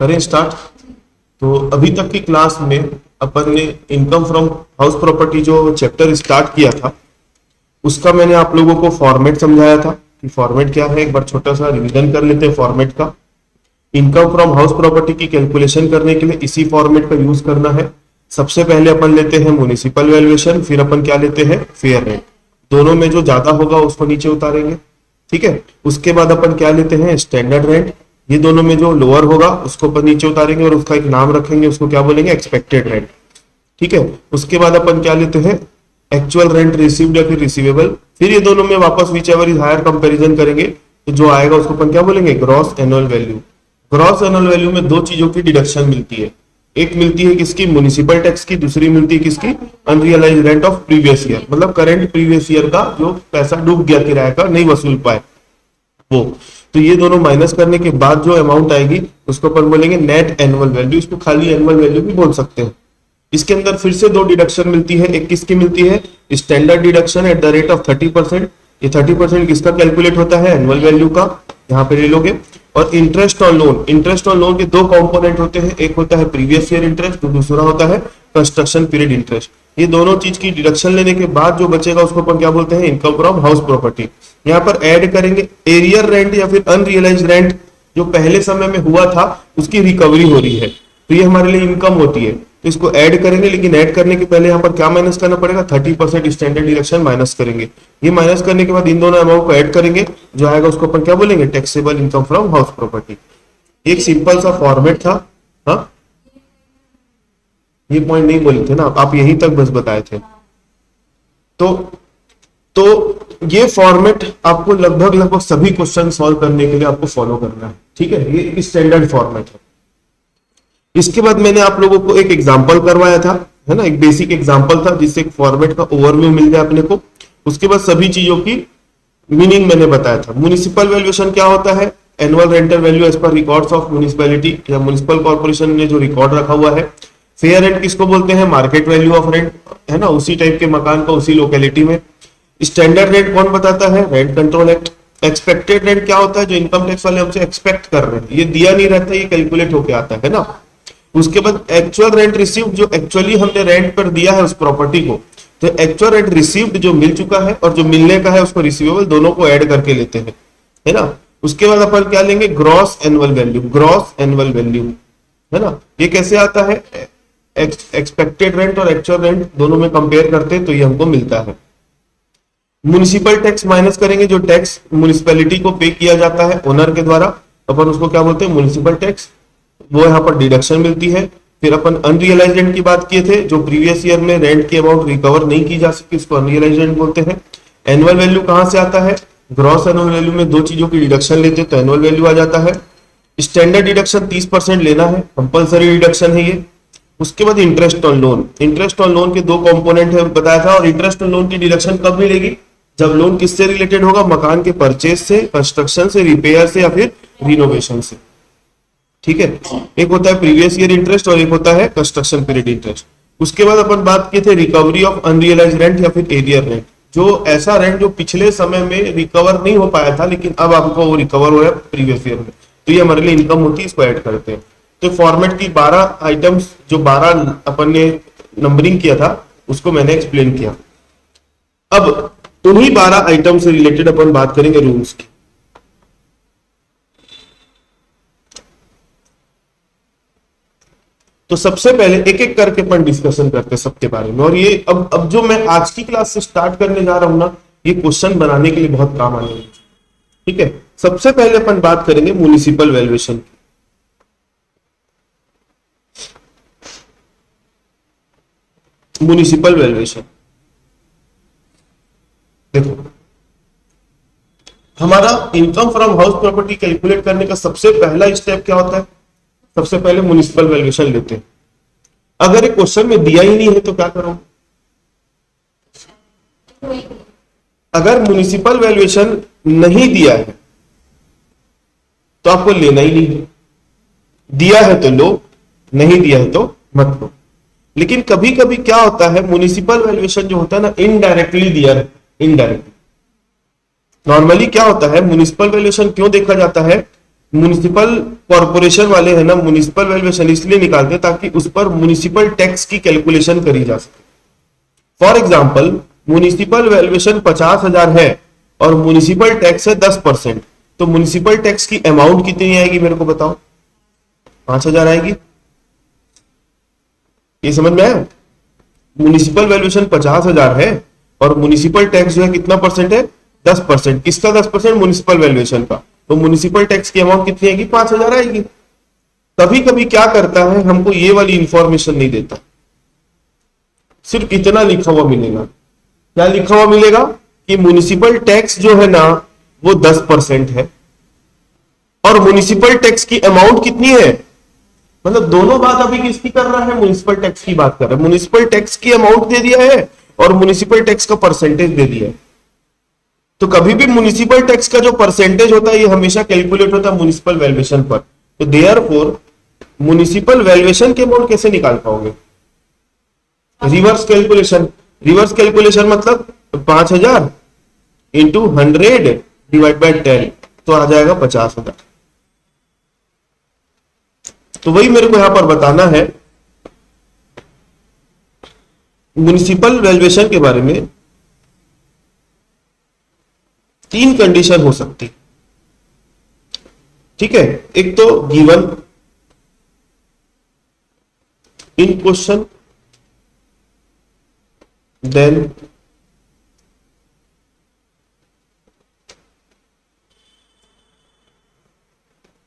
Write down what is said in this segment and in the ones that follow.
करें स्टार्ट। तो अभी तक की क्लास में अपन ने इनकम फ्रॉम हाउस प्रॉपर्टी जो चैप्टर स्टार्ट किया था उसका मैंने आप लोगों को फॉर्मेट समझाया था कि फॉर्मेट क्या है। एक बार छोटा सा रिवीजन कर लेते हैं फॉर्मेट का। इनकम फ्रॉम हाउस प्रॉपर्टी की कैलकुलेशन करने के लिए इसी फॉर्मेट का यूज करना है। सबसे पहले अपन लेते हैं म्युनिसिपल वैल्यूएशन, फिर अपन क्या लेते हैं फेयर रेंट। दोनों में जो ज्यादा होगा उसको नीचे उतारेंगे, ठीक है। उसके बाद अपन क्या लेते हैं स्टैंडर्ड रेंट। ये दोनों में जो लोअर होगा उसको अपन नीचे उतारेंगे और उसका एक नाम रखेंगे, उसको क्या बोलेंगे एक्सपेक्टेड रेंट, ठीक है। उसके बाद अपन क्या लेते हैं एक्चुअल रेंट रिसीव्ड या फिर रिसीवेबल। फिर ये दोनों में वापस whichever is higher comparison करेंगे तो जो आएगा उसको अपन क्या बोलेंगे gross annual value. Gross annual value में दो चीजों की डिडक्शन मिलती है, एक मिलती है किसकी म्युनिसिपल टैक्स की, दूसरी मिलती है किसकी unrealised rent of previous year, मतलब करंट प्रीवियस ईयर का जो पैसा डूब गया किराए का नहीं वसूल पाए वो। तो ये दोनों माइनस करने के बाद जो अमाउंट आएगी उसको अपन बोलेंगे नेट एनुअल वैल्यू, इसको खाली एनुअल वैल्यू भी बोल सकते हैं। इसके अंदर फिर से दो डिडक्शन मिलती है, एक किसकी मिलती है standard deduction at the rate of 30%। ये 30% किसका कैलकुलेट होता है एनुअल वैल्यू का, यहाँ पे ले लोगे। और interest on loan, interest on loan के दो कंपोनेंट होते हैं, एक होता है प्रीवियस ईयर इंटरेस्ट, तो दूसरा होता है कंस्ट्रक्शन पीरियड इंटरेस्ट। ये दोनों चीज की डिडक्शन लेने के बाद जो बचेगा उसको अपन क्या बोलते हैं इनकम फ्रॉम हाउस प्रॉपर्टी। यहाँ पर ऐड करेंगे एरियर रेंट या फिर अनरियलाइज्ड रेंट जो पहले समय में हुआ था उसकी रिकवरी हो रही है, तो ये हमारे लिए इनकम होती है, तो इसको ऐड करेंगे। लेकिन ऐड करने के पहले यहाँ पर क्या माइनस करना पड़ेगा 30% स्टैंडर्ड डिडक्शन माइनस करेंगे। ये माइनस करने के बाद इन दोनों अमाउंट को ऐड करेंगे, जो आएगा उसको अपन क्या बोलेंगे taxable income from house property. एक सिंपल सा फॉर्मेट था। हाँ ये पॉइंट नहीं बोले थे ना आप, यहीं तक बस बताए थे। तो ये फॉर्मेट आपको लगभग सभी क्वेश्चन सॉल्व करने के लिए आपको फॉलो करना है, ठीक है। ये एक स्टैंडर्ड फॉर्मेट है। इसके बाद मैंने आप लोगों को एक एग्जांपल करवाया था, है ना, एक बेसिक एग्जांपल था जिससे एक फॉर्मेट का ओवरव्यू मिल जाए अपने को। उसके बाद सभी चीजों की मीनिंग मैंने बताया था। म्युनिसिपल वैल्यूएशन क्या होता है annual rental value as per records of municipality या म्युनिसिपल कॉर्पोरेशन ने जो रिकॉर्ड रखा हुआ है। फेयर रेंट किसको बोलते हैं मार्केट वैल्यू ऑफ रेंट, है ना, उसी टाइप के मकान का उसी लोकेलिटी में। स्टैंडर्ड रेंट कौन बताता है rent control act. Expected rent क्या होता है जो इनकम टैक्स वाले हमसे एक्सपेक्ट कर रहे हैं, ये दिया नहीं रहता, ये कैलकुलेट होके आता है ना। उसके बाद एक्चुअल रेंट रिसीव्ड जो एक्चुअली हमने रेंट पर दिया है उस प्रॉपर्टी को, तो एक्चुअल रेंट रिसीव्ड जो मिल चुका है और जो मिलने का है उसको रिसीवेबल, दोनों को ऐड करके लेते हैं, है ना। उसके बाद अपन क्या लेंगे gross annual value, gross annual value, है ना। ये कैसे आता है एक्सपेक्टेड रेंट और एक्चुअल रेंट दोनों में कंपेयर करते हैं तो ये हमको मिलता है। म्युनिसिपल टैक्स माइनस करेंगे, जो टैक्स म्युनिसिपैलिटी को पे किया जाता है ओनर के द्वारा, अपन उसको क्या बोलते हैं म्युनिसिपल टैक्स, वो यहाँ पर डिडक्शन मिलती है। फिर अपन अनरियलाइज्ड रेंट की बात किए थे, जो प्रीवियस ईयर में रेंट की अमाउंट रिकवर नहीं की जा सकती उसको अनरियलाइज्ड रेंट बोलते हैं। एनुअल वैल्यू कहां से आता है ग्रॉस एनुअल वैल्यू में दो चीजों की डिडक्शन लेते हैं तो एनुअल वैल्यू आ जाता है। स्टैंडर्ड डिडक्शन 30% लेना है, कंपलसरी डिडक्शन है ये। उसके बाद interest on loan, interest on loan के दो कंपोनेंट है बताया था, और इंटरेस्ट ऑन लोन की डिडक्शन कब मिलेगी जब लोन किससे रिलेटेड होगा मकान के परचेज से, कंस्ट्रक्शन से, रिपेयर से या फिर रिनोवेशन से, ठीक है। एक होता है प्रीवियस ईयर इंटरेस्ट और एक होता है कंस्ट्रक्शन पीरियड इंटरेस्ट। उसके बाद अपन बात किए थे रिकवरी ऑफ अनरियलाइज्ड रेंट या फिर एरियर रेंट, जो ऐसा रेंट जो पिछले समय में रिकवर नहीं हो पाया था लेकिन अब आपको वो रिकवर हो रहा है प्रीवियस ईयर में, तो ये हमारे लिए इनकम होती है, इसको ऐड करते हैं। तो फॉर्मेट की 12 आइटम्स जो 12 अपन ने नंबरिंग किया था उसको मैंने एक्सप्लेन किया। अब उन्हीं 12 आइटम से रिलेटेड अपन बात करेंगे रूल्स की। तो सबसे पहले एक एक करके अपन डिस्कशन करते हैं सबके बारे में, और ये अब जो मैं आज की क्लास से स्टार्ट करने जा रहा हूं ना, ये क्वेश्चन बनाने के लिए बहुत काम आने वाले, ठीक है। सबसे पहले अपन बात करेंगे म्युनिसिपल वैल्यूएशन की। म्युनिसिपल वैल्यूएशन देखो, हमारा income from house property calculate करने का सबसे पहला स्टेप क्या होता है, सबसे पहले म्युनिसिपल वैल्यूएशन लेते हैं। अगर एक क्वेश्चन में दिया ही नहीं है तो क्या करो, अगर म्युनिसिपल वैल्यूएशन नहीं दिया है तो आपको लेना ही नहीं है, दिया है तो लो, नहीं दिया है तो मत लो। लेकिन कभी कभी क्या होता है म्युनिसिपल वैल्यूएशन जो होता है ना इनडायरेक्टली दिया है, इनडायरेक्टली। नॉर्मली क्या होता है म्युनिसिपल वैल्यूएशन क्यों देखा जाता है, म्युनिसिपल कॉर्पोरेशन वाले है ना, म्युनिसिपल वैल्यूएशन इसलिए निकालते हैं ताकि उस पर म्युनिसिपल टैक्स की कैलकुलेशन करी जा सके। फॉर एग्जाम्पल म्युनिसिपल वैल्यूएशन 50,000 है और म्युनिसिपल टैक्स है 10%, तो म्युनिसिपल टैक्स की अमाउंट कितनी आएगी मेरे को बताओ? 5,000 आएगी। ये समझ में आया? म्युनिसिपल वैल्यूएशन 50,000 है और म्युनिसिपल टैक्स जो है कितना परसेंट है? 10%। किसका 10%? म्युनिसिपल वैल्यूएशन का। तो म्युनिसिपल टैक्स की अमाउंट कितनी आएगी? 5,000 आएगी। कभी कभी क्या करता है, हमको ये वाली इंफॉर्मेशन नहीं देता, सिर्फ इतना लिखा हुआ मिलेगा। क्या लिखा हुआ मिलेगा? कि म्युनिसिपल टैक्स जो है ना वो 10% है और म्युनिसिपल टैक्स की अमाउंट कितनी है, मतलब दोनों बात अभी किसकी कर रहा है? म्युनिसिपल टैक्स की बात कर रहा है। म्युनिसिपल टैक्स की अमाउंट दे दिया है और म्युनिसिपल टैक्स का परसेंटेज दे दिया है। तो कभी भी म्युनिसिपल टैक्स का जो परसेंटेज होता है ये हमेशा कैलकुलेट होता है म्युनिसिपल वैल्यूएशन पर। तो देयरफॉर म्युनिसिपल वैल्यूएशन के अमाउंट कैसे निकाल पाओगे? Reverse calculation. रिवर्स कैलकुलेशन मतलब 5,000 इंटू 100 डिवाइड बाय 10, तो आ जाएगा 50,000। तो वही मेरे को यहां पर बताना है म्युनिसिपल वैल्यूएशन के बारे में। 3 कंडीशन हो सकती, ठीक है। एक तो गिवन इन क्वेश्चन, देन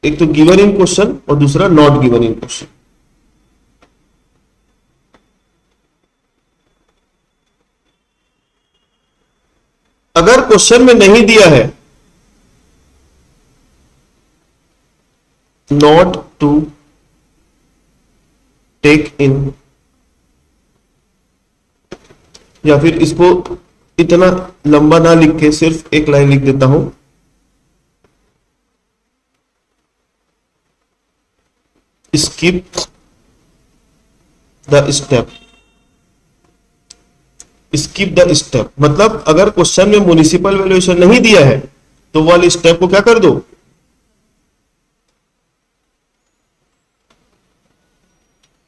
एक तो गिवन इन क्वेश्चन और दूसरा नॉट गिवन इन क्वेश्चन। अगर क्वेश्चन में नहीं दिया है नॉट टू टेक इन, या फिर इसको इतना लंबा ना लिख के सिर्फ एक लाइन लिख देता हूं, skip the step. Skip the step मतलब अगर क्वेश्चन में म्युनिसिपल वैल्यूएशन नहीं दिया है तो वाले स्टेप को क्या कर दो,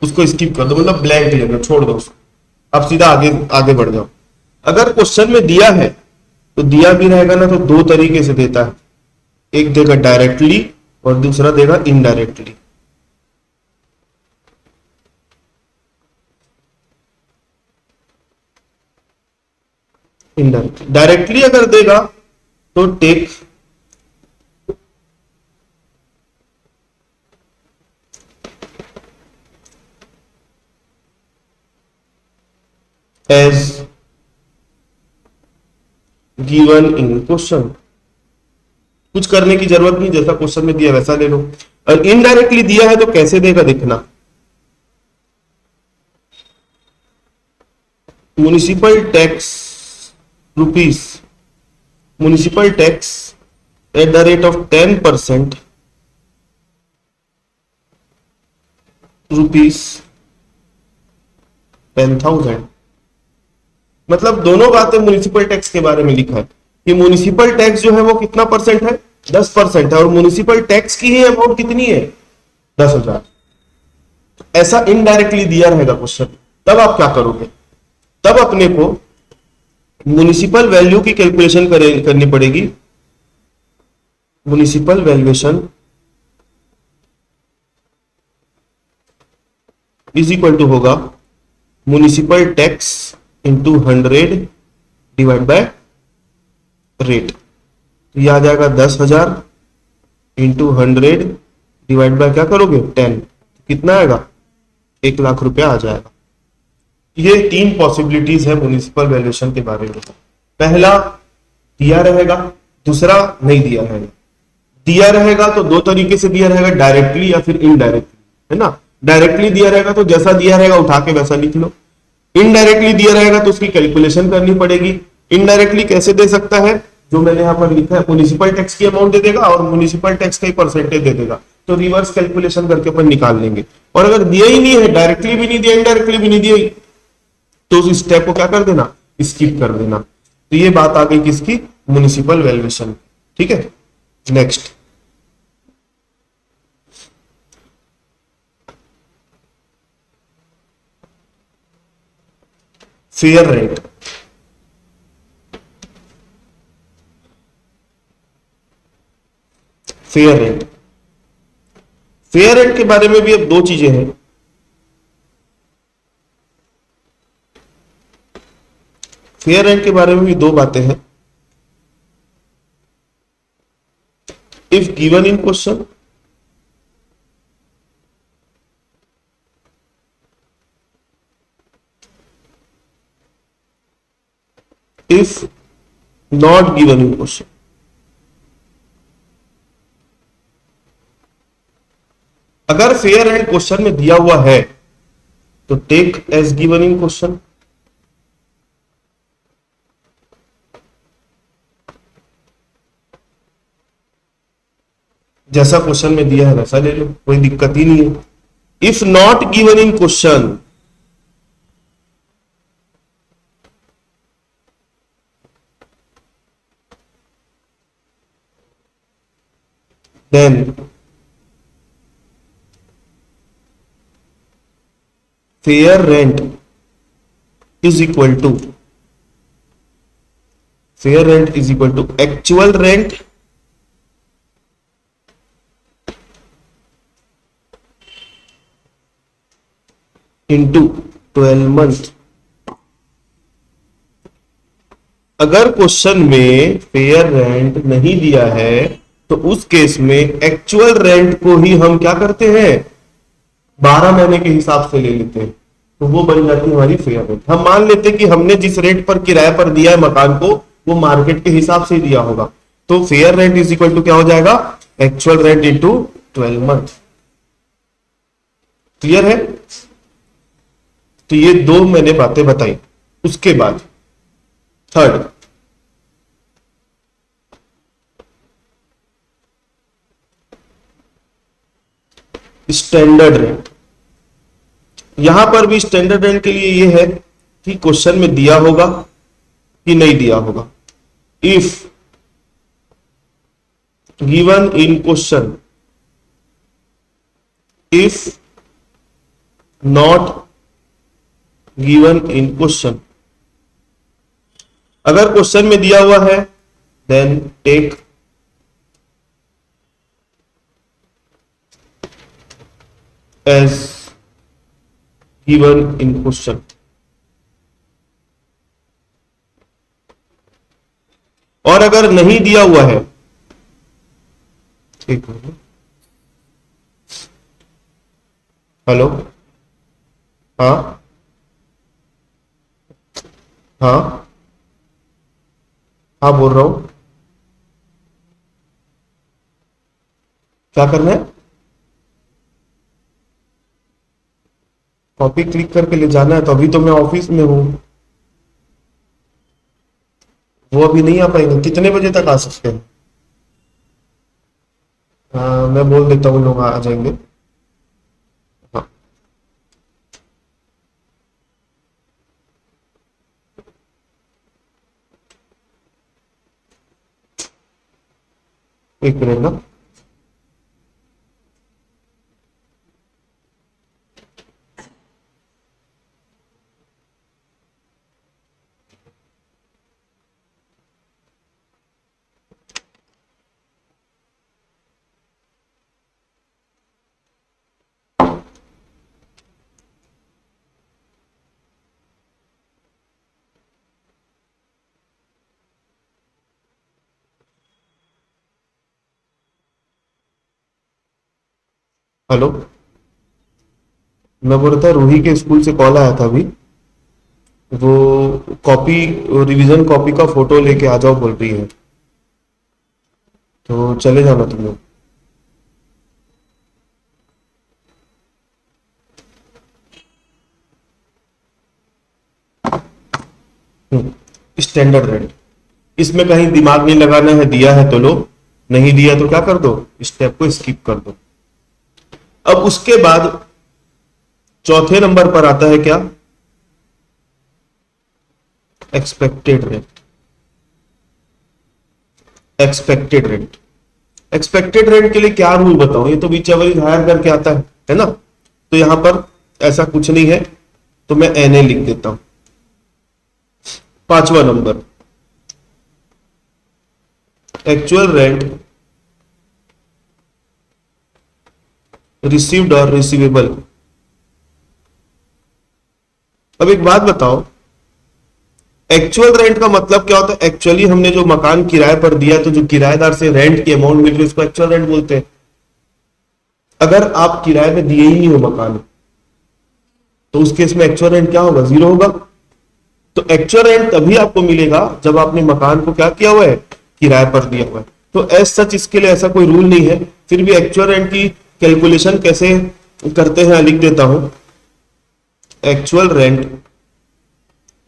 उसको स्किप कर दो, मतलब ब्लैंक जगह छोड़ दो उसको। अब सीधा आगे आगे बढ़ जाओ। अगर क्वेश्चन में दिया है तो दिया भी रहेगा ना, तो 2 तरीके से देता है, एक देगा डायरेक्टली और दूसरा देगा इनडायरेक्टली। इनडायरेक्टली, डायरेक्टली अगर देगा तो take as given in question, कुछ करने की जरूरत नहीं, जैसा क्वेश्चन में दिया वैसा ले लो। और इनडायरेक्टली दिया है तो कैसे देगा देखना, municipal tax rupees, municipal tax at the rate of 10% rupees 10,000। मतलब दोनों बातें म्युनिसिपल टैक्स के बारे में लिखा है कि म्युनिसिपल टैक्स जो है वो कितना परसेंट है, 10% है, और म्युनिसिपल टैक्स की ही अमाउंट कितनी है, 10,000। ऐसा इनडायरेक्टली दिया रहेगा क्वेश्चन, तब आप क्या करोगे, तब अपने को म्युनिसिपल वैल्यू की कैलकुलेशन करनी पड़ेगी। Municipal valuation is equal to होगा municipal tax into 100 divide by rate. ये आ जाएगा 10,000 इंटू 100 डिवाइड बाय क्या करोगे 10, कितना आएगा 1,00,000 रुपया आ जाएगा। ये 3 पॉसिबिलिटीज है म्युनिसिपल वैल्यूएशन के बारे में। पहला दिया रहेगा, दूसरा नहीं दिया रहेगा। दिया रहेगा तो 2 तरीके से दिया रहेगा, डायरेक्टली या फिर इनडायरेक्टली, है ना। डायरेक्टली दिया रहेगा तो जैसा दिया रहेगा उठा के वैसा लिख लो। इनडायरेक्टली दिया रहेगा तो उसकी कैलकुलेशन करनी पड़ेगी। इनडायरेक्टली कैसे दे सकता है, जो मैंने यहां पर लिखा है, म्युनिसिपल टैक्स की अमाउंट दे देगा और म्युनिसिपल टैक्स का ही परसेंटेज दे देगा, तो रिवर्स कैलकुलेशन करके अपन निकाल लेंगे। और अगर दिया ही नहीं है, डायरेक्टली भी नहीं दिया, इनडायरेक्टली भी नहीं दिया, तो उस स्टेप को क्या कर देना, स्किप कर देना। तो ये बात आ गई किसकी, म्युनिसिपल वैल्यूएशन। ठीक है, next fair rent, fair rent, fair rent के बारे में भी अब दो चीजें हैं। फेयर रेंट के बारे में भी दो बातें हैं। If given in question, if not given in question. अगर फेयर रेंट क्वेश्चन में दिया हुआ है तो take as given in question, जैसा क्वेश्चन में दिया है वैसा ले लो, कोई दिक्कत ही नहीं है। If not given in question, then fair rent is equal to, fair rent is equal to actual rent into 12 month. अगर क्वेश्चन में फेयर रेंट नहीं दिया है तो उस केस में एक्चुअल रेंट को ही हम क्या करते हैं, 12 महीने के हिसाब से ले लेते हैं, तो वो बन जाती है हमारी फेयर रेंट। हम मान लेते हैं कि हमने जिस रेट पर किराए पर दिया है मकान को वो मार्केट के हिसाब से दिया होगा, तो fair rent is equal to क्या हो जाएगा, actual rent into 12 month. Clear है? तो ये दो मैंने बातें बताई। उसके बाद थर्ड, स्टैंडर्ड रेंट। यहां पर भी स्टैंडर्ड रेंट के लिए ये है कि क्वेश्चन में दिया होगा कि नहीं दिया होगा। If given in question, if not given in question, अगर क्वेश्चन में दिया हुआ है then take as given in question. और अगर नहीं दिया हुआ है, एक मिनट, हेलो, हाँ हाँ हाँ बोल रहा हूं, क्या करना है, कॉपी क्लिक करके ले जाना है। तो अभी तो मैं ऑफिस में हूं, वो अभी नहीं आ पाएंगे। कितने बजे तक आ सकते हैं? मैं बोल देता हूँ, लोग आ जाएंगे। हाँ, एक मिनट ना। हेलो, मैं बोल रहा था रूही के स्कूल से कॉल आया था अभी, वो कॉपी, रिवीजन कॉपी का फोटो लेके आ जाओ बोल रही है, तो चले जाना तुम लोग। स्टैंडर्ड रेंट, इसमें कहीं दिमाग नहीं लगाना है, दिया है तो लो, नहीं दिया तो क्या कर दो, स्टेप को स्किप कर दो। अब उसके बाद चौथे नंबर पर आता है क्या, expected rent. Expected rent, expected rent के लिए क्या रूल बताऊं, ये तो बीच एवरेज हायर करके आता है ना। तो यहां पर ऐसा कुछ नहीं है, तो मैं एनए लिख देता हूं। 5वां नंबर, एक्चुअल रेंट रिसीव्ड और रिसीवेबल। अब एक बात बताओ, एक्चुअल रेंट का मतलब क्या होता है? एक्चुअली हमने जो मकान किराए पर दिया तो जो किराएदार से रेंट की अमाउंट मिल रही है उसको एक्चुअल रेंट बोलते हैं। अगर आप किराए में दिए ही नहीं हो मकान तो उस केस में एक्चुअल रेंट क्या होगा? जीरो होगा। तो एक्चुअल रेंट तभी आपको मिलेगा जब आपने मकान को क्या किया हुआ है? किराए पर दिया हुआ है। तो एज सच इसके लिए ऐसा कोई रूल नहीं है, फिर भी एक्चुअल रेंट की कैलकुलेशन कैसे करते हैं लिख देता हूं। Actual rent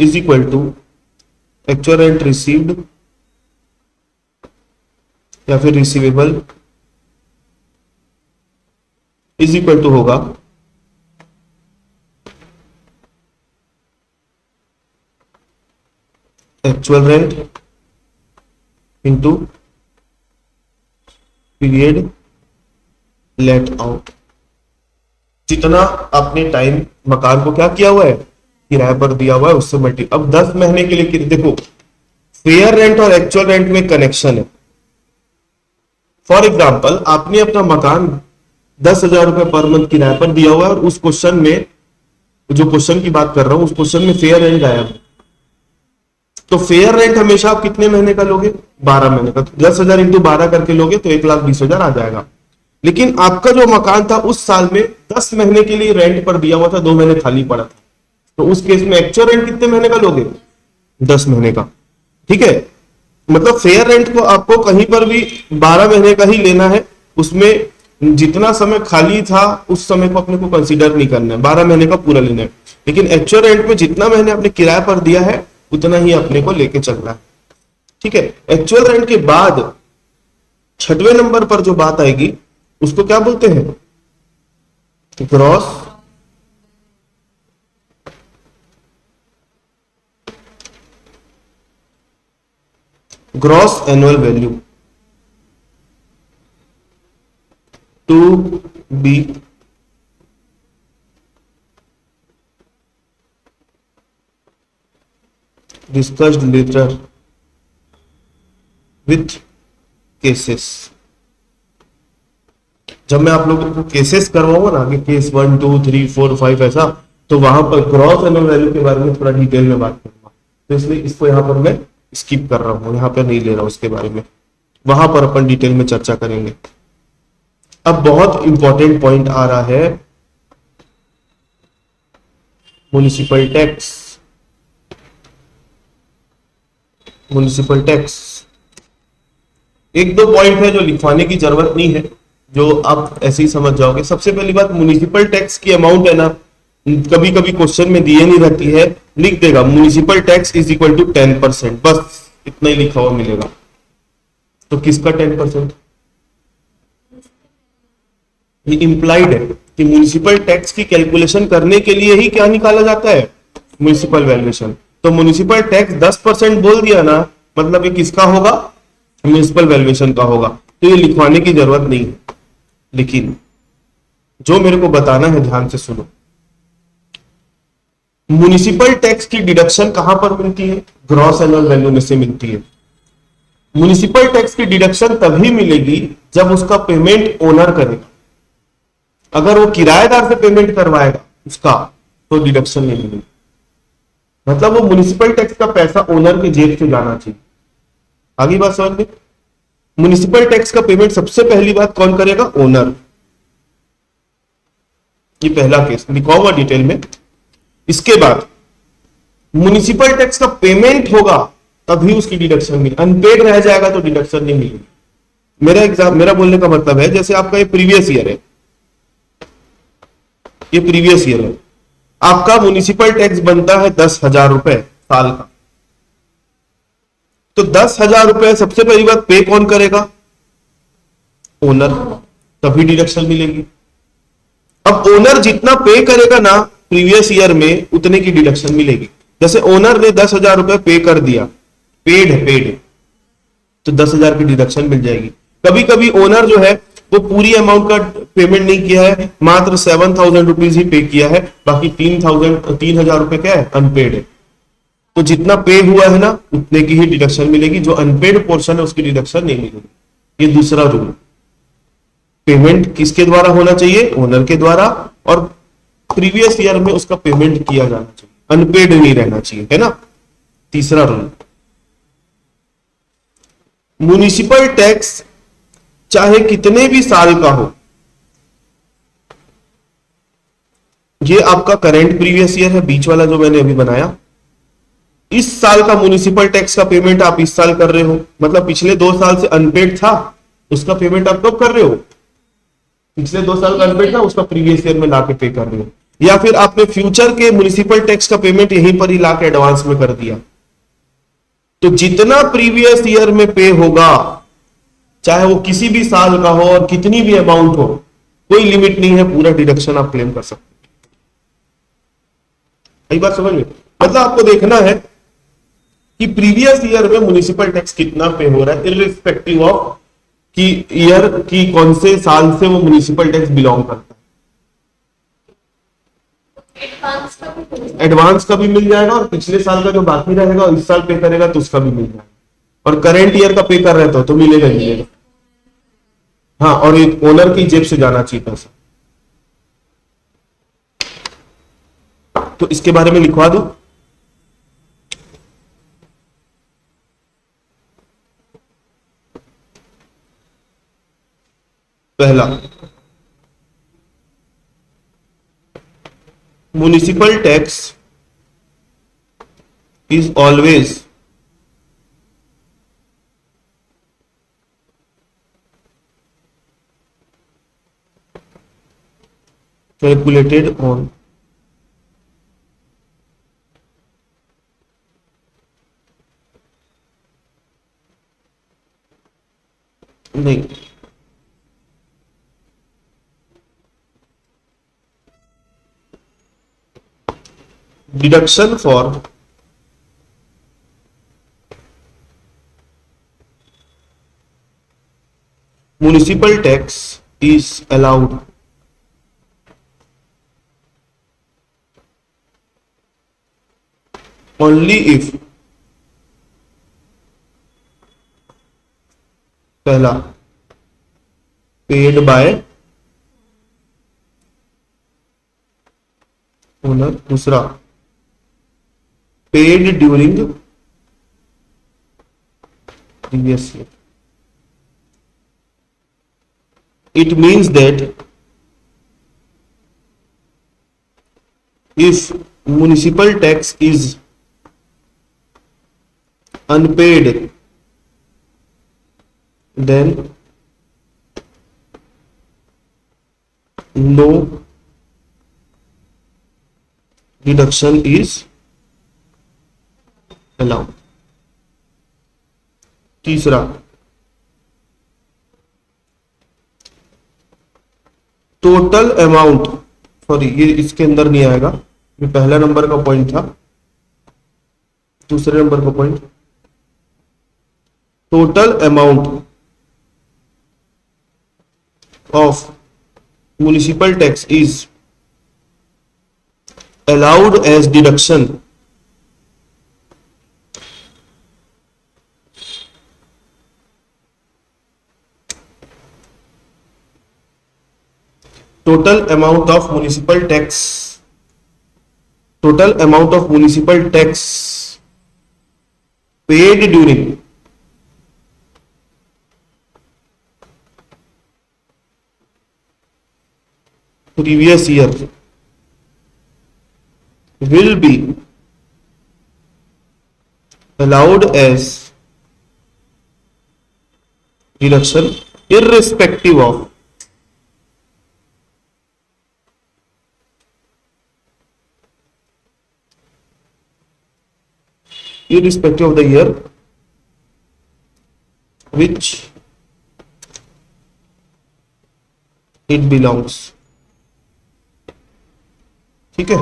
is equal to actual rent received या फिर रिसीवेबल इज इक्वल टू होगा actual rent into period let out. जितना आपने टाइम मकान को क्या किया हुआ है? किराए पर दिया हुआ है, उससे मल्टी। अब 10 महीने के लिए देखो, फेयर रेंट और एक्चुअल रेंट में कनेक्शन है। फॉर एग्जाम्पल, आपने अपना मकान 10,000 रुपए पर मंथ किराए पर दिया हुआ है और उस क्वेश्चन में, जो क्वेश्चन की बात कर रहा हूं, उस क्वेश्चन में फेयर रेंट आया है। तो फेयर रेंट हमेशा आप कितने महीने का लोगे? 12 महीने का। तो 10,000 इंटू 12 करके लोगे तो 1,20,000 आ जाएगा। लेकिन आपका जो मकान था उस साल में 10 महीने के लिए रेंट पर दिया हुआ था, 2 महीने खाली पड़ा था, तो उस केस में एक्चुअल रेंट कितने महीने का लोगे? 10 महीने का। ठीक है, मतलब फेयर रेंट को आपको कहीं पर भी 12 महीने का ही लेना है, उसमें जितना समय खाली था उस समय को अपने को कंसीडर नहीं करना है, 12 महीने का पूरा लेना है। लेकिन एक्चुअल रेंट में जितना महीने आपने किराए पर दिया है उतना ही अपने को लेके चलना है। ठीक है, एक्चुअल रेंट के बाद 6वें नंबर पर जो बात आएगी उसको क्या बोलते हैं? Gross annual value to be discussed later with cases. जब मैं आप लोगों को केसेस करवाऊंगा ना, कि केस 1 2 3 4 5 ऐसा, तो वहां पर ग्रॉस एनुअल वैल्यू के बारे में थोड़ा डिटेल में बात करूंगा। तो इसलिए इसको यहां पर मैं स्किप कर रहा हूं, यहां पर नहीं ले रहा हूं इसके बारे में, वहां पर अपन डिटेल में चर्चा करेंगे। अब बहुत इंपॉर्टेंट पॉइंट आ रहा है, म्युनिसिपल टैक्स। म्युनिसिपल टैक्स एक दो पॉइंट है जो लिखवाने की जरूरत नहीं है, जो आप ऐसे ही समझ जाओगे। सबसे पहली बात, म्युनिसिपल टैक्स की अमाउंट है ना, कभी कभी क्वेश्चन में दिए नहीं रहती है, लिख देगा municipal tax is equal to 10%, बस इतना ही लिखा हुआ मिलेगा। तो किसका 10%? ये इंप्लाइड है कि म्युनिसिपल टैक्स की कैलकुलेशन करने के लिए ही क्या निकाला जाता है? Municipal valuation. तो म्युनिसिपल टैक्स 10% बोल दिया ना, मतलब ये किसका होगा? म्युनिसिपल वैल्यूएशन का होगा। तो ये लिखवाने की जरूरत नहीं है, लेकिन जो मेरे को बताना है ध्यान से सुनो। म्युनिसिपल टैक्स की डिडक्शन कहां पर मिलती है? ग्रॉस एनुअल वैल्यू में से मिलती है। म्युनिसिपल टैक्स की डिडक्शन तभी मिलेगी जब उसका पेमेंट ओनर करेगा। अगर वो किराएदार से पेमेंट करवाएगा उसका, तो डिडक्शन नहीं मिलेगी। मतलब वो म्युनिसिपल टैक्स का पैसा ओनर के जेब से जाना चाहिए। आगे बात समझ में? म्युनिसिपल टैक्स का पेमेंट सबसे पहली बात कौन करेगा? ओनर। ये पहला केस लिखवाऊंगा डिटेल में। इसके बाद म्युनिसिपल टैक्स का पेमेंट होगा तभी उसकी डिडक्शन मिलेगी। अनपेड रह जाएगा तो डिडक्शन नहीं मिलेगी। मेरा बोलने का मतलब है, जैसे आपका ये प्रीवियस ईयर है, ये प्रीवियस ईयर है, आपका म्युनिसिपल टैक्स बनता है 10,000 रुपए साल का। तो 10,000 रुपए सबसे पहली बात पे कौन करेगा? ओनर, तभी डिडक्शन मिलेगी। अब ओनर जितना पे करेगा ना प्रीवियस ईयर में, उतने की डिडक्शन मिलेगी। जैसे ओनर ने 10,000 रुपए पे कर दिया, पेड है, तो 10,000 की डिडक्शन मिल जाएगी। कभी कभी ओनर जो है वो पूरी अमाउंट का पेमेंट नहीं किया है, मात्र 7,000 रुपीज ही पे किया है, बाकी 3,000 रुपए क्या है? अनपेड है। तो जितना पे हुआ है ना उतने की ही डिडक्शन मिलेगी, जो अनपेड पोर्शन है उसकी डिडक्शन नहीं मिलेगी। ये दूसरा रूल। पेमेंट किसके द्वारा होना चाहिए? ओनर के द्वारा, और प्रीवियस ईयर में उसका पेमेंट किया जाना चाहिए, अनपेड नहीं रहना चाहिए, है ना। तीसरा रूल, म्युनिसिपल टैक्स चाहे कितने भी साल का हो, ये आपका करंट प्रीवियस ईयर है, बीच वाला जो मैंने अभी बनाया, इस साल का म्युनिसिपल टैक्स का पेमेंट आप इस साल कर रहे हो, मतलब पिछले 2 साल से अनपेड था, उसका पेमेंट आप कब कर रहे हो? पिछले 2 साल का अनपेड था उसका प्रीवियस ईयर में लाके पे कर रहे हो, या फिर आपने फ्यूचर के म्युनिसिपल टैक्स का पेमेंट यहीं पर ही लाके एडवांस में कर दिया। तो जितना प्रीवियस ईयर में पे होगा, चाहे वो किसी भी साल का हो और कितनी भी अमाउंट हो, कोई लिमिट नहीं है, पूरा डिडक्शन आप क्लेम कर सकते हैं। यही बात समझ में? मतलब आपको देखना है कि प्रीवियस ईयर में म्युनिसिपल टैक्स कितना पे हो रहा है, इररिस्पेक्टिव ऑफ कि ईयर की कौन से साल से वो म्युनिसिपल टैक्स बिलोंग करता है। एडवांस का भी मिल जाएगा, और पिछले साल का जो बाकी रहेगा इस साल पे करेगा तो उसका भी मिल जाएगा, और करंट ईयर का पे कर रहे तो मिलेगा ही मिलेगा। हाँ, और एक ओनर की जेब से जाना चाहिए पैसा। तो इसके बारे में लिखवा दो। पहला, municipal tax is always calculated on नहीं, deduction for municipal tax is allowed only if, पहला, पेड बाय ओनर, दूसरा, paid during previous year. It means that if municipal tax is unpaid, then no deduction is allowed। तीसरा, total amount, sorry ये इसके अंदर नहीं आएगा, ये पहला नंबर का पॉइंट था, दूसरे नंबर का point, total amount of municipal tax is allowed as deduction total amount of municipal tax paid during previous year will be allowed as deduction irrespective of the year which it belongs। ठीक है,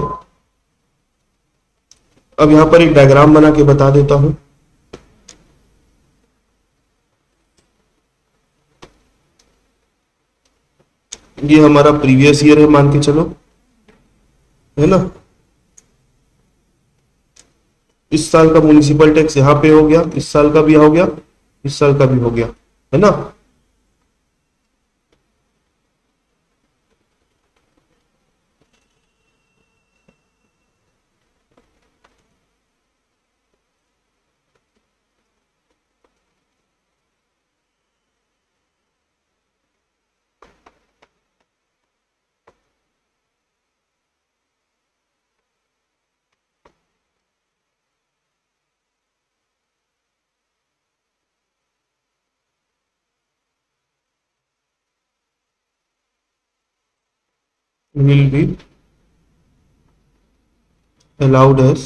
अब यहां पर एक diagram बना के बता देता हूं। ये हमारा प्रीवियस ईयर है मान के चलो, है ना। इस साल का म्युनिसिपल टैक्स यहाँ पे हो गया, इस साल का भी हो गया, इस साल का भी हो गया, है ना। Will be allowed as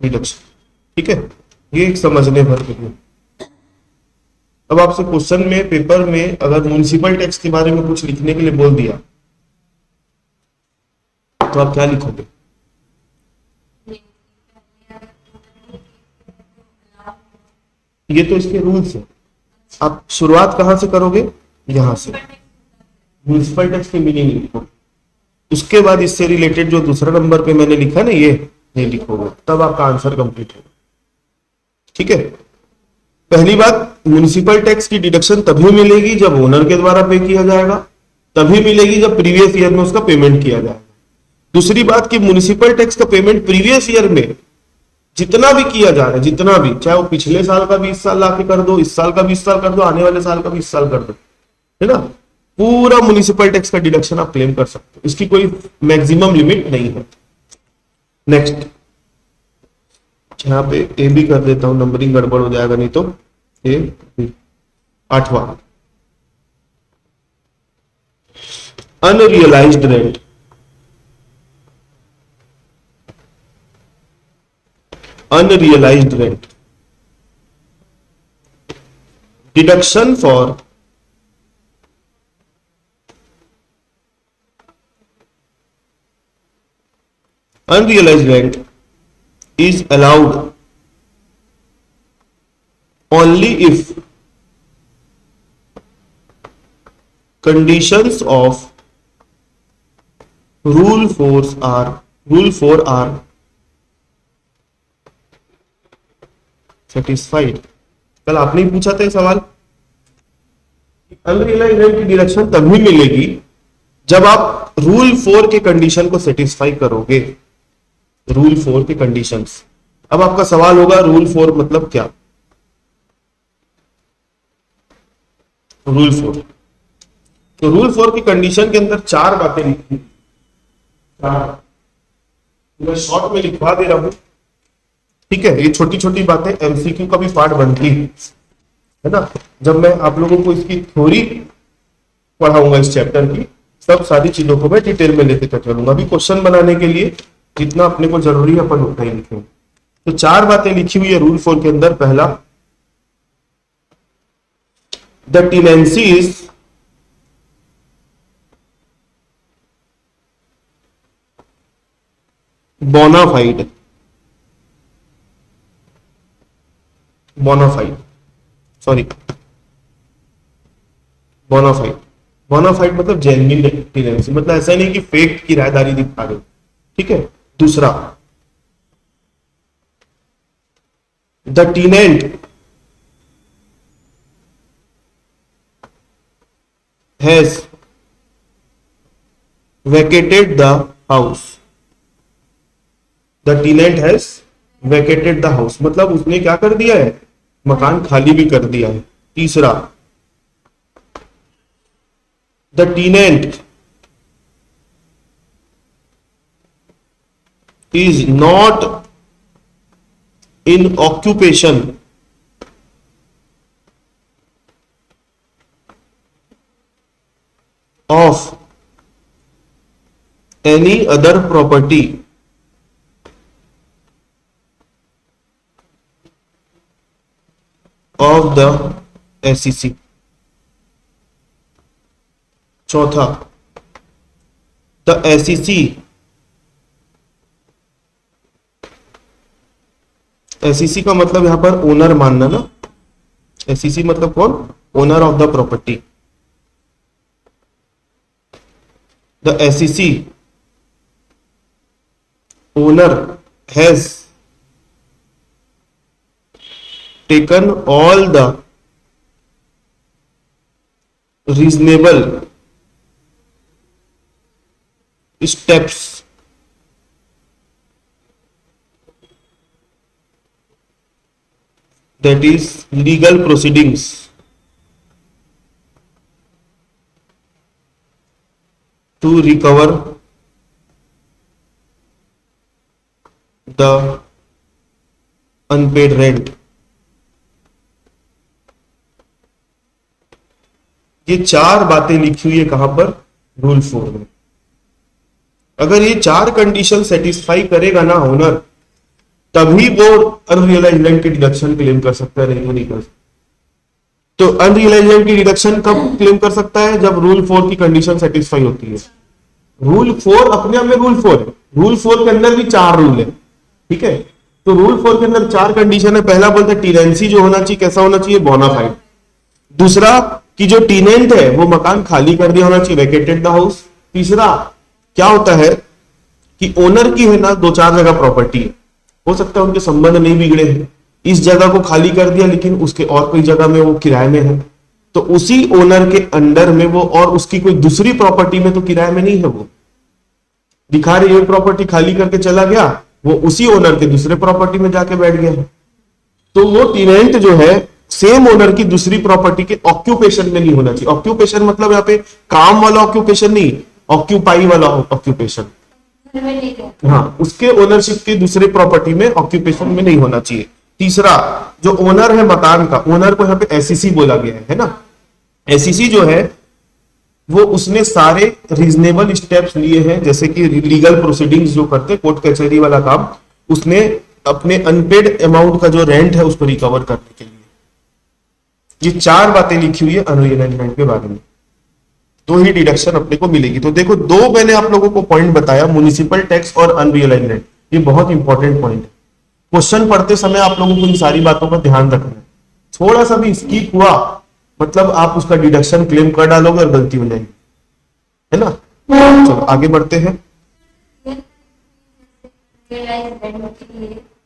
deduction, ठीक है। ये एक समझने भर के लिए। अब आपसे क्वेश्चन में पेपर में अगर म्युनिसिपल टैक्स के बारे में कुछ लिखने के लिए बोल दिया तो आप क्या लिखोगे? ये तो इसके रूल्स है। आप शुरुआत कहां से करोगे? यहां से म्युनिसिपल टैक्स की मीनिंग लिखो, उसके बाद इससे रिलेटेड जो दूसरा नंबर पे मैंने लिखा ना ये लिखोगे, तब आपका आंसर कंप्लीट होगा, ठीक है। पहली बात, म्युनिसिपल टैक्स की डिडक्शन तभी मिलेगी जब ओनर के द्वारा पे किया जाएगा, तभी मिलेगी जब प्रीवियस ईयर में उसका पेमेंट किया जाएगा। दूसरी बात कि म्युनिसिपल टैक्स का पेमेंट प्रीवियस ईयर में जितना भी किया जा रहा है, जितना भी, चाहे वो पिछले साल का भी इस साल लाके कर दो, इस साल का भी इस साल कर दो, आने वाले साल का भी इस साल कर दो, है ना, पूरा म्युनिसिपल टैक्स का डिडक्शन आप क्लेम कर सकते हो, इसकी कोई मैक्सिमम लिमिट नहीं है। नेक्स्ट, यहां पे ए भी कर देता हूं, नंबरिंग गड़बड़ हो जाएगा नहीं तो। ए बी, 8वां, unrealised rent. Unrealised rent, deduction for unrealized rent is allowed only if conditions of rule 4 are satisfied। कल आपने ही पूछा था ये सवाल, अनरियलाइज्ड रेंट की डिडक्शन तभी मिलेगी जब आप रूल 4 के कंडीशन को सेटिस्फाई करोगे, रूल 4 के कंडीशंस। अब आपका सवाल होगा रूल 4 मतलब क्या? रूल 4, तो रूल 4 की कंडीशन के अंदर 4 बातें लिखी, मैं शॉर्ट में लिखवा दे रहा हूं, ठीक है। ये छोटी छोटी बातें एमसीक्यू का भी पार्ट बनती है ना। जब मैं आप लोगों को इसकी थ्योरी पढ़ाऊंगा इस चैप्टर की, सब सारी चीजों को मैं डिटेल में लेके चलूंगा। अभी क्वेश्चन बनाने के लिए जितना अपने को जरूरी है अपन उतना ही लिखेंगे। तो 4 बातें लिखी हुई है रूल 4 के अंदर। पहला, the tenancy is bona fide, bona fide sorry bona fide, bona fide मतलब जेन्युइन टेनेंसी, मतलब ऐसा नहीं कि फेक किराएदारी दिखा रहे, ठीक है। दूसरा, the tenant has vacated the house, the tenant has vacated the house मतलब उसने क्या कर दिया है, मकान खाली भी कर दिया है। तीसरा, the tenant is not in occupation of any other property of the SEC। चौथा, the SEC एसईसी का मतलब यहां पर ओनर मानना ना, एसईसी मतलब कौन, owner of the property. The SEC owner has taken all the reasonable steps that is legal proceedings to recover the unpaid rent। ये चार बातें लिखी हुई है कहां पर, रूल 4 में। अगर ये चार कंडीशन सेटिस्फाई करेगा ना ओनर, तभी वो अनरियलाइज्ड रेंट की डिडक्शन क्लेम कर सकता है, नहीं तो नहीं कर सकता। तो अनरियलाइज्ड रेंट की डिडक्शन कब क्लेम कर सकता है, जब रूल 4 की कंडीशन सेटिस्फाई होती है। रूल 4 अपने आप में रूल 4 है, रूल 4 के अंदर भी चार रूल है, ठीक है। तो रूल 4 के अंदर चार कंडीशन है। पहला बोलता है टीनेंसी जो होना चाहिए कैसा होना चाहिए, बोनाफाइड। दूसरा कि जो टीनेंट है वो मकान खाली कर दिया होना चाहिए, वैकेटेड द हाउस। तीसरा क्या होता है कि ओनर की है ना दो चार जगह प्रॉपर्टी है, हो सकता है उनके संबंध नहीं बिगड़े हैं, इस जगह को खाली कर दिया लेकिन उसके और कोई जगह में वो किराए में है, तो उसी ओनर के अंडर में वो, और उसकी कोई दूसरी प्रॉपर्टी में तो किराए में नहीं है, वो दिखा रही है प्रॉपर्टी खाली करके चला गया, वो उसी ओनर के दूसरे प्रॉपर्टी में जाके बैठ गया है। तो वो टेनेंट जो है सेम ओनर की दूसरी प्रॉपर्टी के ऑक्यूपेशन में नहीं होना चाहिए। ऑक्यूपेशन मतलब यहाँ पे काम वाला ऑक्यूपेशन नहीं, ऑक्यूपाई वाला ऑक्यूपेशन, हाँ, उसके ओनरशिप की दूसरे प्रॉपर्टी में ऑक्यूपेशन में नहीं होना चाहिए। तीसरा जो ओनर है मकान का, ओनर को यहाँ पे एसईसी बोला गया है ना। एसईसी जो है वो उसने सारे रीजनेबल स्टेप्स लिए हैं, जैसे कि लीगल प्रोसीडिंग्स जो करते कोर्ट कचहरी वाला काम, उसने अपने अनपेड अमाउंट का जो रेंट है उसको रिकवर करने के लिए ये चार बातें लिखी हुई है अनरियलाइज्ड रेंट के बारे में, तो ही डिडक्शन अपने को मिलेगी। तो देखो दो मैंने आप लोगों को पॉइंट बताया, म्युनिसिपल टैक्स और अनरियलाइज्ड रेंट, ये बहुत इंपॉर्टेंट पॉइंट है। क्वेश्चन पढ़ते समय आप लोगों को इन सारी बातों का ध्यान रखना है। थोड़ा सा भी स्किप हुआ मतलब आप उसका डिडक्शन क्लेम कर डालोगे और गलती हो जाएगी, है ना। चलो आगे बढ़ते हैं।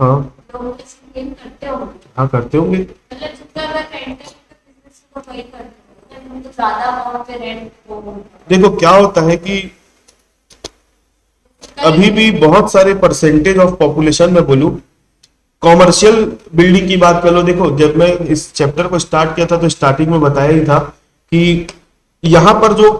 हाँ हाँ करते होंगे। देखो क्या होता है कि अभी भी बहुत सारे परसेंटेज ऑफ पॉपुलेशन में बोलूं, कॉमर्शियल बिल्डिंग की बात कर लो। देखो जब मैं इस चैप्टर को स्टार्ट किया था तो स्टार्टिंग में बताया ही था कि यहां पर जो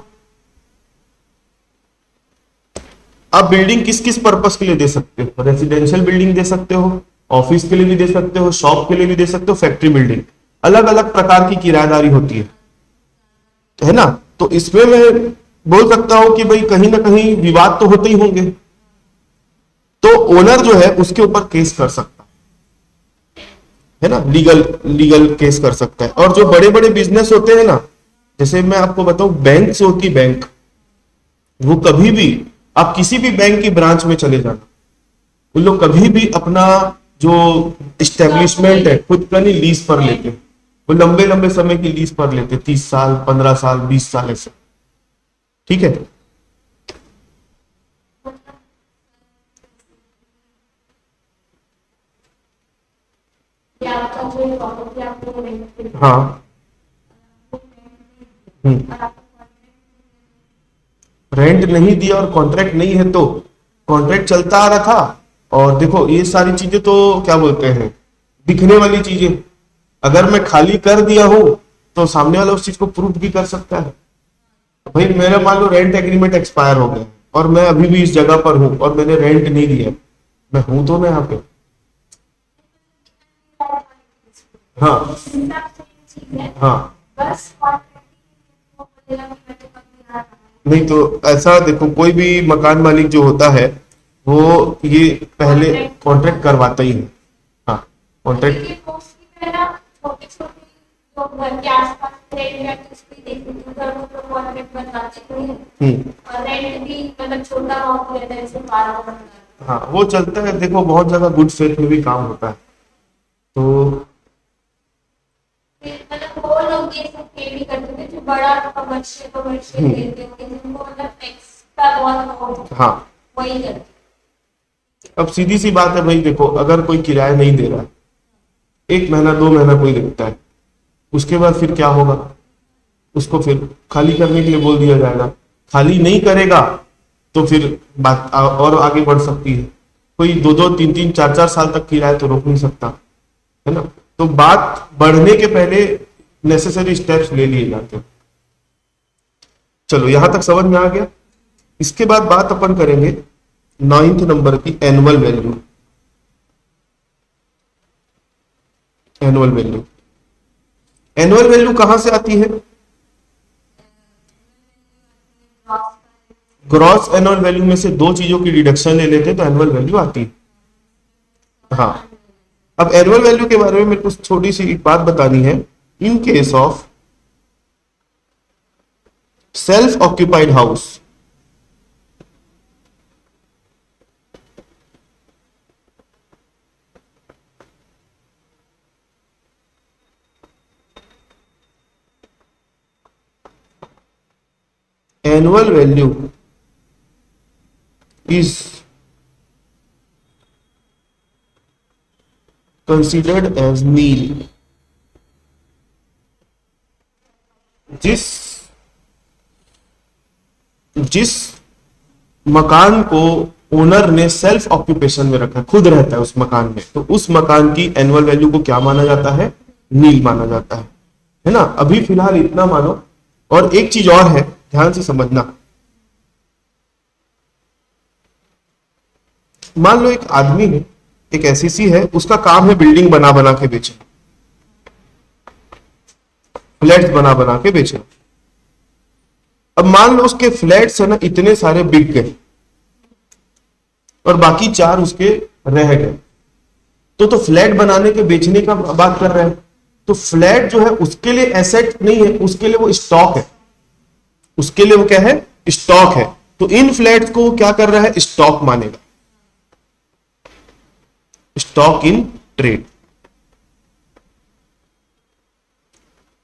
आप बिल्डिंग किस किस पर्पस के लिए दे सकते हो, रेजिडेंशियल बिल्डिंग दे सकते हो, ऑफिस के लिए भी दे सकते हो, शॉप के लिए भी दे सकते हो, फैक्ट्री बिल्डिंग, अलग अलग प्रकार की किराएदारी होती है ना। तो इसमें मैं बोल सकता हूं कि भाई कहीं ना कहीं विवाद तो होते ही होंगे, तो ओनर जो है उसके ऊपर केस कर सकता है ना, लीगल केस कर सकता है। और जो बड़े बड़े बिजनेस होते हैं ना, जैसे मैं आपको बताऊं बैंक से होती बैंक, वो कभी भी आप किसी भी बैंक की ब्रांच में चले जाना, उन लोग कभी भी अपना जो इस्टेब्लिशमेंट है खुद का नहीं लीज पर लेते, वो लंबे लंबे समय की लीज पर लेते, 30 साल 15 साल 20 साल ऐसे, ठीक है। हाँ रेंट नहीं दिया और कॉन्ट्रैक्ट नहीं है तो कॉन्ट्रैक्ट चलता आ रहा था। और देखो ये सारी चीजें तो क्या बोलते हैं दिखने वाली चीजें, अगर मैं खाली कर दिया हूं तो सामने वाला उस चीज को प्रूफ भी कर सकता है। भाई मेरा मान लो रेंट एग्रीमेंट एक्सपायर हो गया और मैं अभी भी इस जगह पर हूं और मैंने रेंट नहीं दिया, मैं हूं तो मैं यहाँ पे, हाँ हाँ नहीं तो ऐसा देखो कोई भी मकान मालिक जो होता है वो ये पहले कॉन्ट्रैक्ट करवाता ही है। हाँ कॉन्ट्रैक्ट हाँ वो चलता है। देखो बहुत जगह गुड फेथ में भी काम होता है, तो वो लोग ये सब पे भी करते थे जो बड़ा कमर्शियल देते होंगे जिनको मतलब टैक्स का बहुत हाँ वही करते। अब सीधी सी बात है भाई, देखो अगर कोई किराया नहीं दे रहा है, 1 महीना 2 महीना कोई देखता है, उसके बाद फिर क्या होगा, उसको फिर खाली करने के लिए बोल दिया जाएगा। खाली नहीं करेगा तो फिर बात और आगे बढ़ सकती है। कोई 2-2 3-3 4-4 साल तक किराया तो रोक नहीं सकता, है ना। तो बात बढ़ने के पहले नेसेसरी स्टेप्स ले लिए जाते हैं। चलो यहां तक समझ में आ गया। इसके बाद बात अपन करेंगे 9th नंबर की, annual value. Annual value, annual value कहां से आती है? ग्रॉस एनुअल वैल्यू में से दो चीजों की डिडक्शन ले लेते हैं तो एनुअल वैल्यू आती है। हाँ, अब एनुअल वैल्यू के बारे में मेरे को छोटी सी एक बात बतानी है। In case of self occupied house, annual value is considered as nil। जिस मकान को ओनर ने सेल्फ ऑक्यूपेशन में रखा, खुद रहता है उस मकान में, तो उस मकान की एनुअल वैल्यू को क्या माना जाता है? नील माना जाता है ना। अभी फिलहाल इतना मानो। और एक चीज और है, ध्यान से समझना। मान लो एक आदमी है, एक एसईसी है, उसका काम है बिल्डिंग बना बना के बेचना, फ्लैट्स बना बना के बेचना। अब मान लो उसके फ्लैट्स है ना, इतने सारे बिक गए और बाकी 4 उसके रह गए। तो फ्लैट बनाने के बेचने का बात कर रहे हैं, तो फ्लैट जो है उसके लिए एसेट नहीं है, उसके लिए वो स्टॉक है। उसके लिए वो क्या है? स्टॉक है। तो इन फ्लैट्स को क्या कर रहा है? स्टॉक मानेगा, स्टॉक इन ट्रेड।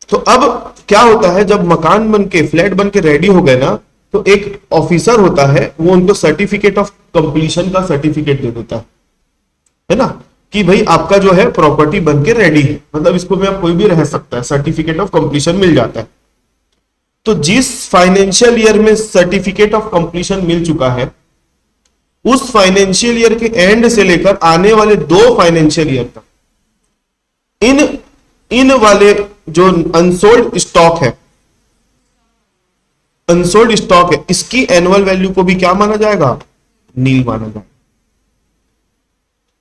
तो अब क्या होता है, जब मकान बन के, फ्लैट बन के रेडी हो गए ना, तो एक ऑफिसर होता है, वो उनको सर्टिफिकेट ऑफ कंप्लीशन का सर्टिफिकेट दे देता है ना, कि भाई आपका जो है प्रॉपर्टी बन के रेडी है, मतलब इसको में आप कोई भी रह सकता है, सर्टिफिकेट ऑफ कंप्लीशन मिल जाता है। तो जिस फाइनेंशियल ईयर में सर्टिफिकेट ऑफ कंप्लीशन मिल चुका है, उस फाइनेंशियल ईयर के एंड से लेकर आने वाले 2 फाइनेंशियल ईयर तक इन वाले जो अनसोल्ड स्टॉक है, अनसोल्ड स्टॉक है, इसकी एनुअल वैल्यू को भी क्या माना जाएगा? नील माना जाएगा।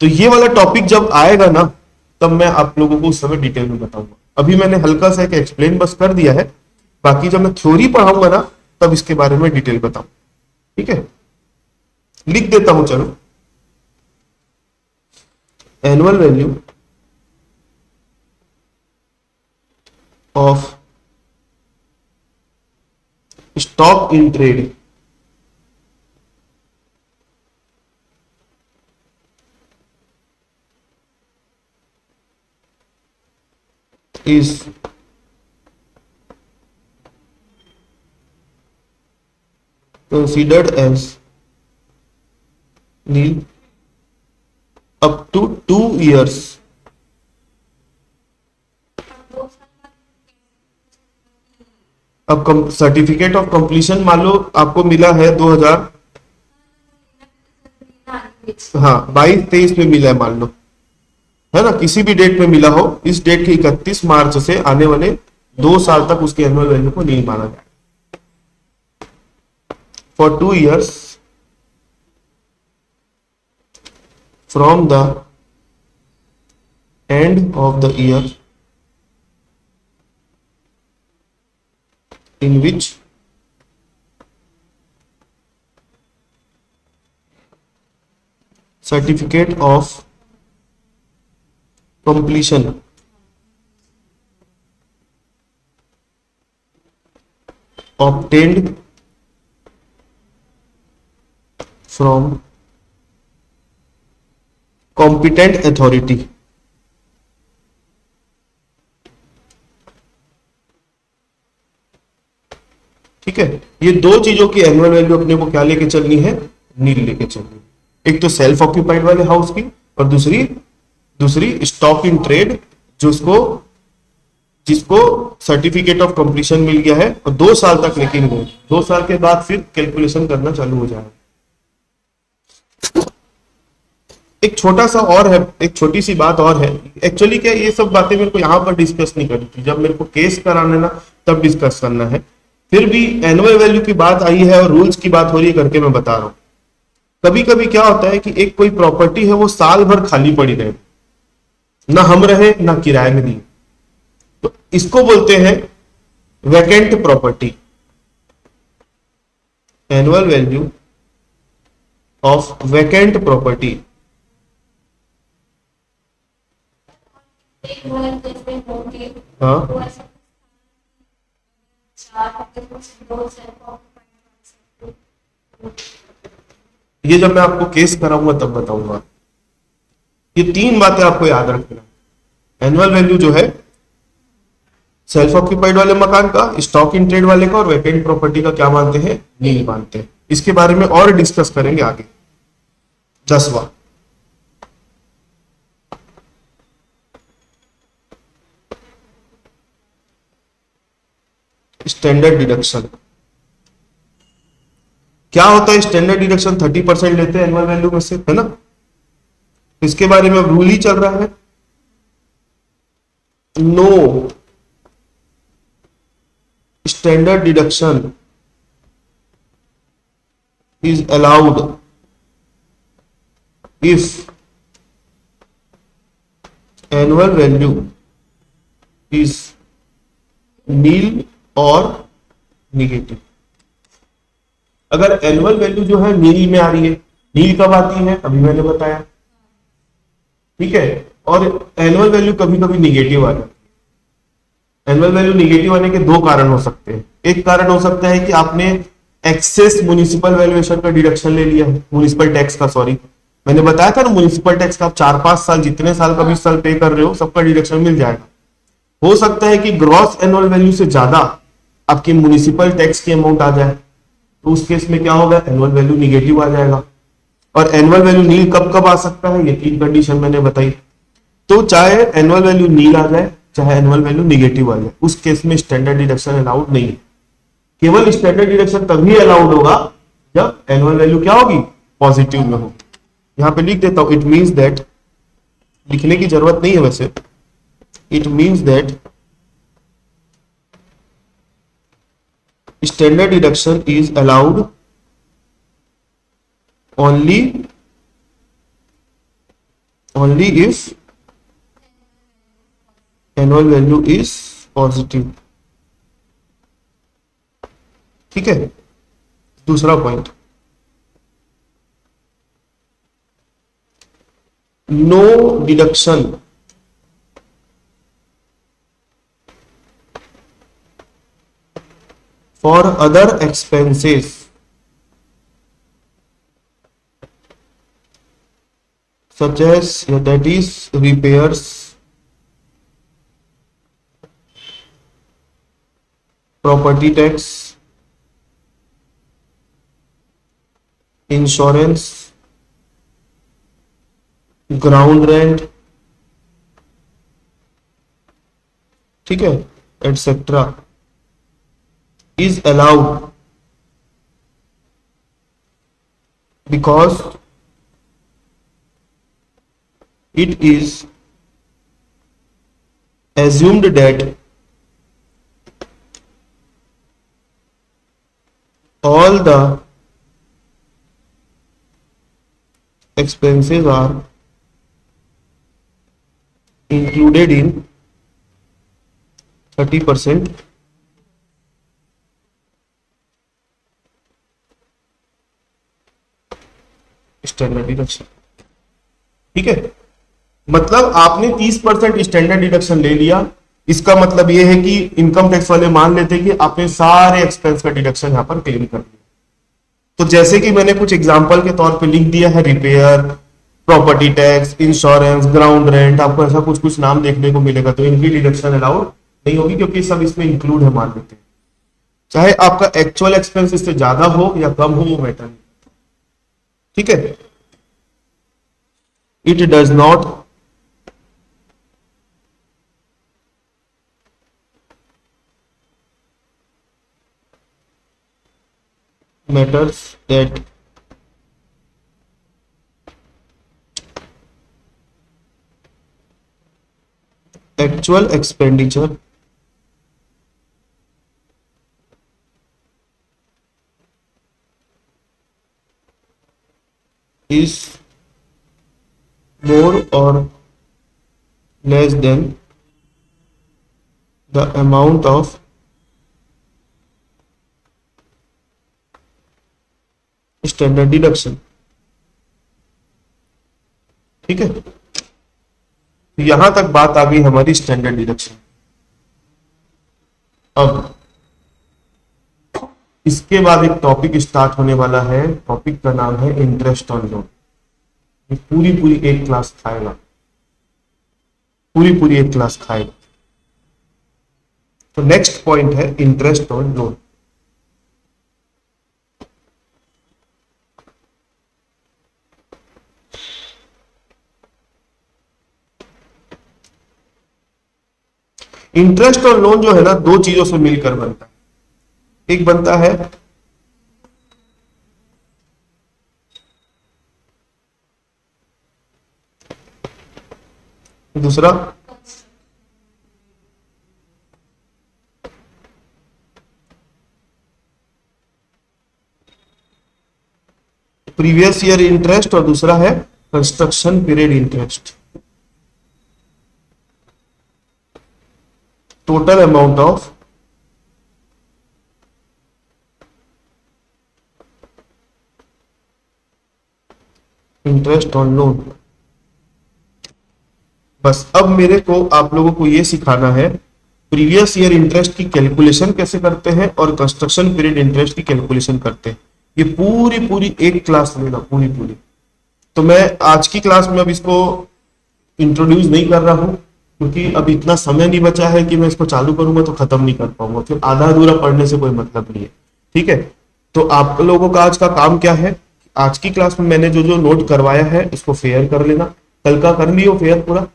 तो ये वाला टॉपिक जब आएगा ना, तब मैं आप लोगों को उस समय डिटेल में बताऊंगा। अभी मैंने हल्का सा एक एक्सप्लेन बस कर दिया है, बाकी जब मैं थ्योरी पढ़ाऊंगा ना, तब इसके बारे में डिटेल बताऊं। ठीक है, लिख देता हूं, चलो। Annual value of stock in trade is considered as nil up to 2 years। अब सर्टिफिकेट ऑफ कंप्लीशन मान लो आपको मिला है 2000, हाँ 22-23 में मिला है, मान लो, है ना, किसी भी डेट में मिला हो, इस डेट के 31 मार्च से आने वाले 2 साल तक उसकी एनुअल वैल्यू को नहीं माना जाए। For 2 years from the end of the year in which certificate of completion obtained from competent authority। ठीक है, ये 2 चीजों की एनुअल वैल्यू अपने को क्या लेके चलनी है? नील लेके चलनी है। एक तो सेल्फ ऑक्यूपाइड वाले हाउस की, और दूसरी दूसरी स्टॉक इन ट्रेड, जिसको सर्टिफिकेट ऑफ कंप्लीशन मिल गया है, और 2 साल तक, लेकिन वो 2 साल के बाद फिर कैलकुलेशन करना चालू हो जाएगा। एक छोटा सा और है, एक छोटी सी बात और है, एक्चुअली क्या ये सब बातें मेरे को यहाँ पर डिस्कस नहीं करनी थी, जब मेरे को केस कराना है ना तब डिस्कस करना है, फिर भी एनुअल वैल्यू की बात आई है और रूल्स की बात हो रही है करके मैं बता रहा हूं। कभी कभी क्या होता है कि एक कोई प्रॉपर्टी है वो साल भर खाली पड़ी रहे, ना हम रहे ना किराए में दी, तो इसको बोलते हैं vacant property. Annual value of vacant property. एक घर जैसे होंगे, हाँ, वो ऐसा 4 हफ्ते में 2 सेल्फ ऑक्यूपाइड। ये जब मैं आपको केस कराऊंगा तब बताऊंगा। ये 3 बातें आपको याद रखना। एनुअल वैल्यू जो है सेल्फ ऑक्यूपाइड वाले मकान का, स्टॉक इन ट्रेड वाले का, और वैकेंट प्रॉपर्टी का क्या मानते हैं, नील मानते हैं। इसके बारे में और डिस्कस करेंगे आगे। 10वां, स्टैंडर्ड डिडक्शन। क्या होता है स्टैंडर्ड डिडक्शन? 30% लेते हैं एनुअल वैल्यू में से, है ना। इसके बारे में अब रूल ही चल रहा है, no standard deduction is allowed if annual value is nil और निगेटिव। अगर एनुअल वैल्यू जो है नील में आ रही है, नील कब आती है अभी मैंने बताया, ठीक है, और एनुअल वैल्यू कभी कभी निगेटिव आ जाती है। एनुअल वैल्यू निगेटिव आने के 2 कारण हो सकते हैं। एक कारण हो सकता है कि आपने एक्सेस म्युनिसिपल वैल्यूएशन का डिडक्शन ले लिया है, म्युनिसिपल टैक्स का, सॉरी मैंने बताया था ना, म्युनिसिपल टैक्स का आप 4-5 साल, जितने साल का भी साल पे कर रहे हो सबका डिडक्शन मिल जाएगा। हो सकता है कि ग्रॉस एनुअल वैल्यू से ज्यादा आपकी म्युनिसिपल टैक्स की अमाउंट आ जाए, तो उस केस में क्या होगा, एनुअल वैल्यू निगेटिव आ जाएगा। और एनुअल वैल्यू नील कब कब आ सकता है, ये 3 कंडीशन मैंने बताई। तो चाहे एनुअल वैल्यू नील आ जाए, चाहे एनुअल वैल्यू निगेटिव आ जाए, उस केस में स्टैंडर्ड डिडक्शन अलाउड नहीं है। केवल स्टैंडर्ड डिडक्शन तभी अलाउड होगा जब एनुअल वैल्यू क्या होगी, पॉजिटिव में होगी। यहां पे लिख देता हूं, इट मींस दैट, लिखने की जरूरत नहीं है वैसे, it means that standard deduction is allowed only if annual value is positive। ठीक है। दूसरा point, no deduction for other expenses such as that is repairs, property tax, insurance, ground rent, ठीक है, etc. is allowed because it is assumed that all the expenses are included in 30% standard deduction. ठीक है, मतलब आपने 30% standard deduction ले लिया, इसका मतलब यह है कि इनकम टैक्स वाले मान लेते हैं कि आपने सारे एक्सपेंस का डिडक्शन यहां पर क्लेम कर दिया। तो जैसे कि मैंने कुछ एग्जांपल के तौर पे लिख दिया है, repair, property tax, insurance, ground rent, आपको ऐसा कुछ कुछ नाम देखने को मिलेगा, तो इनकी डिडक्शन अलाउड नहीं होगी क्योंकि सब इसमें इंक्लूड है मान लेते हैं। चाहे आपका एक्चुअल एक्सपेंस इससे ज्यादा हो या कम हो, वो मैटर नहीं। ठीक है, it does not matters that actual expenditure is more or less than the amount of standard deduction. ठीक है, तो यहां तक बात आ गई हमारी स्टैंडर्ड डिडक्शन। अब इसके बाद एक टॉपिक स्टार्ट होने वाला है, टॉपिक का नाम है इंटरेस्ट ऑन लोन। ये पूरी पूरी एक क्लास खाएगा, पूरी पूरी एक क्लास खाएगा। तो नेक्स्ट पॉइंट है इंटरेस्ट ऑन लोन। इंटरेस्ट और लोन जो है ना, दो चीजों से मिलकर बनता है। एक बनता है दूसरा प्रीवियस ईयर इंटरेस्ट और दूसरा है construction period interest. Total amount of interest on loan. बस अब मेरे को आप लोगों को यह सिखाना है प्रीवियस ईयर इंटरेस्ट की कैलकुलेशन कैसे करते हैं और कंस्ट्रक्शन पीरियड इंटरेस्ट की कैलकुलेशन करते हैं। ये पूरी पूरी एक क्लास लेगा, पूरी पूरी। तो मैं आज की क्लास में अब इसको इंट्रोड्यूस नहीं कर रहा हूं, क्योंकि अब इतना समय नहीं बचा है कि मैं इसको चालू करूंगा तो खत्म नहीं कर पाऊंगा, फिर आधा अधूरा पढ़ने से कोई मतलब नहीं है। ठीक है, तो आप लोगों का आज का काम क्या है, आज की क्लास में मैंने जो जो नोट करवाया है इसको फेयर कर लेना। कल का कर लियो फेयर पूरा?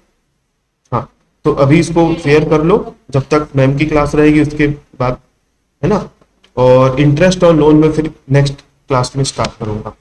हाँ, तो अभी इसको फेयर कर लो जब तक मैम की क्लास रहेगी, उसके बाद, है ना। और इंटरेस्ट और लोन में फिर नेक्स्ट क्लास में स्टार्ट करूंगा।